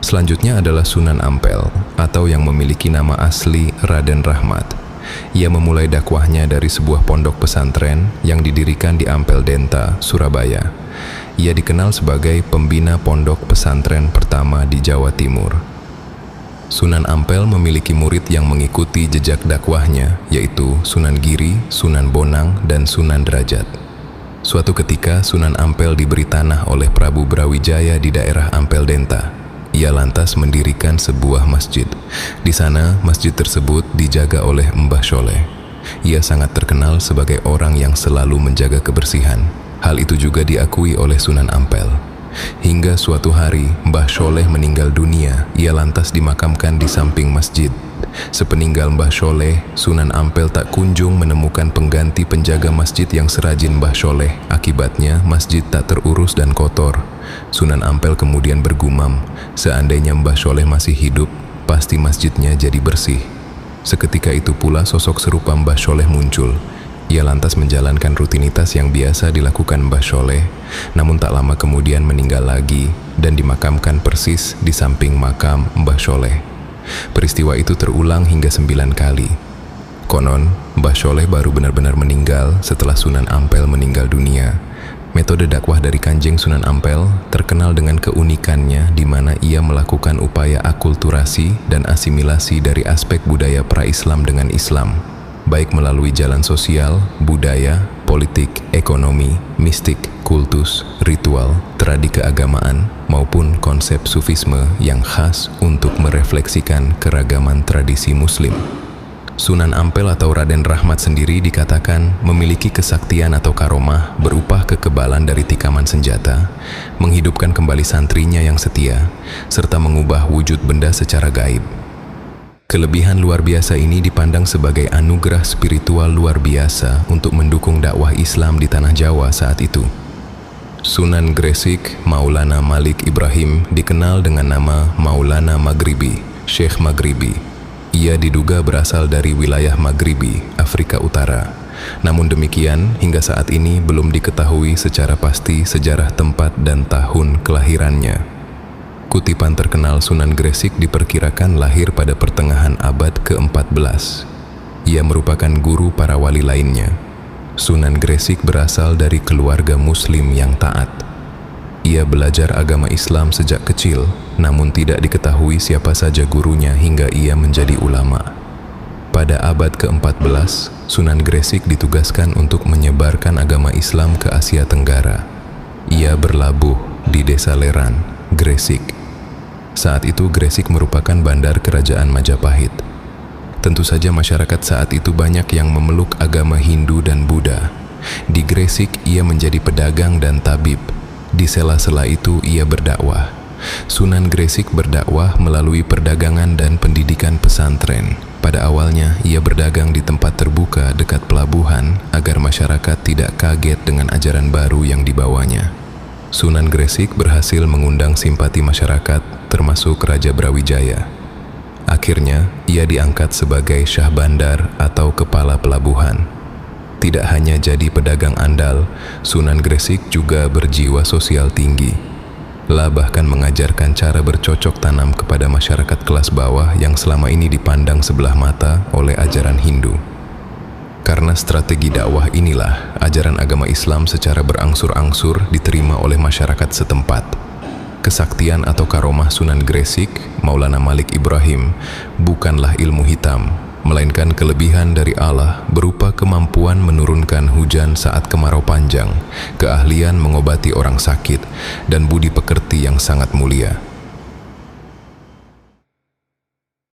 Selanjutnya adalah Sunan Ampel, atau yang memiliki nama asli Raden Rahmat. Ia memulai dakwahnya dari sebuah pondok pesantren yang didirikan di Ampel Denta, Surabaya. Ia dikenal sebagai pembina pondok pesantren pertama di Jawa Timur. Sunan Ampel memiliki murid yang mengikuti jejak dakwahnya, yaitu Sunan Giri, Sunan Bonang, dan Sunan Derajat. Suatu ketika Sunan Ampel diberi tanah oleh Prabu Brawijaya di daerah Ampel Denta. Ia lantas mendirikan sebuah masjid. Di sana, masjid tersebut dijaga oleh Mbah Sholeh. Ia sangat terkenal sebagai orang yang selalu menjaga kebersihan. Hal itu juga diakui oleh Sunan Ampel. Hingga suatu hari, Mbah Sholeh meninggal dunia. Ia lantas dimakamkan di samping masjid. Sepeninggal Mbah Sholeh, Sunan Ampel tak kunjung menemukan pengganti penjaga masjid yang serajin Mbah Sholeh. Akibatnya, masjid tak terurus dan kotor. Sunan Ampel kemudian bergumam, seandainya Mbah Sholeh masih hidup, pasti masjidnya jadi bersih. Seketika itu pula sosok serupa Mbah Sholeh muncul. Ia lantas menjalankan rutinitas yang biasa dilakukan Mbah Sholeh, namun tak lama kemudian meninggal lagi dan dimakamkan persis di samping makam Mbah Sholeh. Peristiwa itu terulang hingga 9 kali. Konon, Mbah Sholeh baru benar-benar meninggal setelah Sunan Ampel meninggal dunia. Metode dakwah dari Kanjeng Sunan Ampel terkenal dengan keunikannya di mana ia melakukan upaya akulturasi dan asimilasi dari aspek budaya pra-Islam dengan Islam, baik melalui jalan sosial, budaya, politik, ekonomi, mistik, kultus, ritual, tradisi keagamaan, maupun konsep sufisme yang khas untuk merefleksikan keragaman tradisi Muslim. Sunan Ampel atau Raden Rahmat sendiri dikatakan memiliki kesaktian atau karomah berupa kekebalan dari tikaman senjata, menghidupkan kembali santrinya yang setia, serta mengubah wujud benda secara gaib. Kelebihan luar biasa ini dipandang sebagai anugerah spiritual luar biasa untuk mendukung dakwah Islam di tanah Jawa saat itu. Sunan Gresik Maulana Malik Ibrahim dikenal dengan nama Maulana Maghribi, Syekh Maghribi. Ia diduga berasal dari wilayah Maghribi, Afrika Utara. Namun demikian, hingga saat ini belum diketahui secara pasti sejarah tempat dan tahun kelahirannya. Kutipan terkenal Sunan Gresik diperkirakan lahir pada pertengahan abad ke-14. Ia merupakan guru para wali lainnya. Sunan Gresik berasal dari keluarga Muslim yang taat. Ia belajar agama Islam sejak kecil, namun tidak diketahui siapa saja gurunya hingga ia menjadi ulama. Pada abad ke-14, Sunan Gresik ditugaskan untuk menyebarkan agama Islam ke Asia Tenggara. Ia berlabuh di Desa Leran, Gresik. Saat itu Gresik merupakan bandar kerajaan Majapahit. Tentu saja masyarakat saat itu banyak yang memeluk agama Hindu dan Buddha. Di Gresik ia menjadi pedagang dan tabib. Di sela-sela itu ia berdakwah. Sunan Gresik berdakwah melalui perdagangan dan pendidikan pesantren. Pada awalnya ia berdagang di tempat terbuka dekat pelabuhan agar masyarakat tidak kaget dengan ajaran baru yang dibawanya. Sunan Gresik berhasil mengundang simpati masyarakat, termasuk Raja Brawijaya. Akhirnya ia diangkat sebagai Syah Bandar atau kepala pelabuhan. Tidak hanya jadi pedagang andal, Sunan Gresik juga berjiwa sosial tinggi. Ia bahkan mengajarkan cara bercocok tanam kepada masyarakat kelas bawah yang selama ini dipandang sebelah mata oleh ajaran Hindu. Karena strategi dakwah inilah, ajaran agama Islam secara berangsur-angsur diterima oleh masyarakat setempat. Kesaktian atau karomah Sunan Gresik, Maulana Malik Ibrahim, bukanlah ilmu hitam, melainkan kelebihan dari Allah berupa kemampuan menurunkan hujan saat kemarau panjang, keahlian mengobati orang sakit, dan budi pekerti yang sangat mulia.